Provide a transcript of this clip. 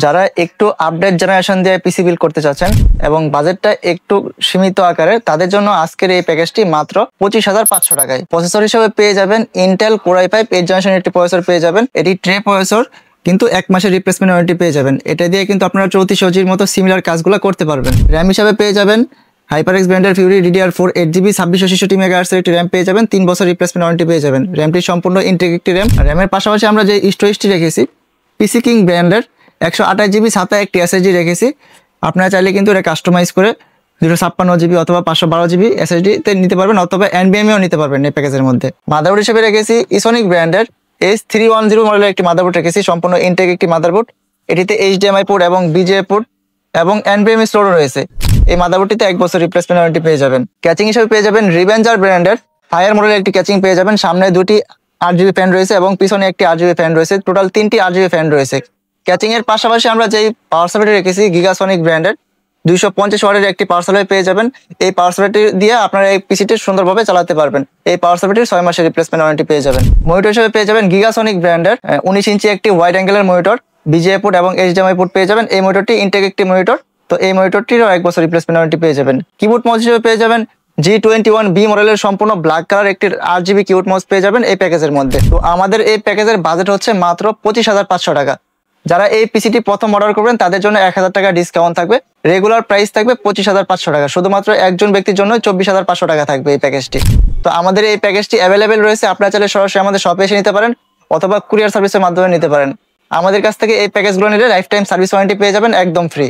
যারা একটু update generation দিয়ে পিসি বিল্ড করতে চাচ্ছেন এবং বাজেটটা একটু সীমিত আকারে, তাদের জন্য আজকের এই প্যাকেজটি মাত্র 25,500 টাকায়। প্রসেসর হিসেবে পেয়ে যাবেন Intel core i5 8th generation একটি প্রসেসর পেয়ে যাবেন। এটি ট্রে প্রসেসর, কিন্তু 1 মাসের রিপ্লেসমেন্ট ওয়ারেন্টি পেয়ে যাবেন। এটা দিয়ে কিন্তু আপনারা 34 জিবির মতো সিমিলার কাজগুলো করতে পারবেন। র্যাম হিসাবে পেয়ে যাবেন HyperX ব্র্যান্ডের Fury DDR4 8GB 2666 MHz একটি র্যাম পেয়ে যাবেন। 3 বছর রিপ্লেসমেন্ট ওয়ারেন্টি পেয়ে যাবেন। র্যামটি সম্পূর্ণ ইন্টেক একটি র্যাম। র্যামের পাশাপাশি আমরা যে স্টোরেজটি রেখেছি PC King ব্র্যান্ডের 128GB SATA একটি SSD রেখেছি। আপনারা চাইলে কিন্তু এটা কাস্টমাইজ করে 256GB অথবা 512GB SSD তে নিতে পারবেন, অথবা NVMe নিতে পারবেন এই প্যাকেজের মধ্যে। মাদারবোর্ড হিসেবে রেখেছি Isonic ব্র্যান্ডের H310 মডেলের একটি মাদারবোর্ড রেখেছি, সম্পূর্ণ ইনটেক একটি মাদারবোর্ড। এটিতে HDMI পোর্ট এবং BGA পোর্ট এবং NVMe স্লোরও রয়েছে। এই মাদারবোর্ডটিতে 1 বছর রিপ্লেসমেন্ট ওয়ারেন্টি পেয়ে যাবেন। ক্যাচিং হিসেবে পেয়ে যাবেন রিভেঞ্জার ব্র্যান্ডের ফায়ার মডেলের একটি ক্যাচিং পেয়ে যাবেন। সামনে 2টি 8GB ফ্যান রয়েছে এবং পিছনে একটি 8GB ফ্যান রয়েছে, টোটাল 3টি 8GB ফ্যান রয়েছে। ক্যাচিং এর পাশাপাশি আমরা যেই পাওয়ার সাপ্লাইটি রেখেছি গিগাসনিক ব্র্যান্ডের 250 ওয়াটের একটি পাওয়ার সাপ্লাই পেয়ে যাবেন। এই পাওয়ার সাপ্লাইটি দিয়ে আপনারা এই পিসিটি সুন্দরভাবে চালাতে পারবেন। এই পাওয়ার সাপ্লাইটির 6 মাসের রিপ্লেসমেন্ট ওয়ারেন্টি পেয়ে যাবেন। মনিটর হিসেবে পেয়ে যাবেন গিগাসনিক ব্র্যান্ডের 19 ইঞ্চি একটি ওয়াইড অ্যাঙ্গেলের মনিটর, BGA পোর্ট এবং HDMI পোর্ট পেয়ে যাবেন। এই মনিটরটি ইনটেক একটি মনিটর, তো এই মনিটরটিরও 1 বছর রিপ্লেসমেন্ট ওয়ারেন্টি পেয়ে যাবেন। কিবোর্ড মাউস হিসেবে পেয়ে যাবেন G21B মডেলের সম্পূর্ণ ব্ল্যাক কালার একটি 8GB কিবোর্ড মাউস পেয়ে যাবেন এই প্যাকেজের মধ্যে। তো আমাদের এই প্যাকেজের বাজেট হচ্ছে মাত্র 25,500 টাকা। যারা এই পিসিটি প্রথম অর্ডার করবেন তাদের জন্য 1000 টাকা ডিসকাউন্ট থাকবে। রেগুলার প্রাইস থাকবে 25,500 টাকা। শুধুমাত্র একজন ব্যক্তির জন্য 24,500 টাকা থাকবে এই প্যাকেজটি। তো আমাদের এই প্যাকেজটি অ্যাভেলেবেল রয়েছে, আপনারা চাইলে সরাসরি আমাদের শপে এসে নিতে পারেন অথবা কুরিয়ার সার্ভিসের মাধ্যমে নিতে পারেন। আমাদের কাছ থেকে এই প্যাকেজগুলো নিলে লাইফ টাইম সার্ভিস ওয়ারেন্টি পেয়ে যাবেন একদম ফ্রি।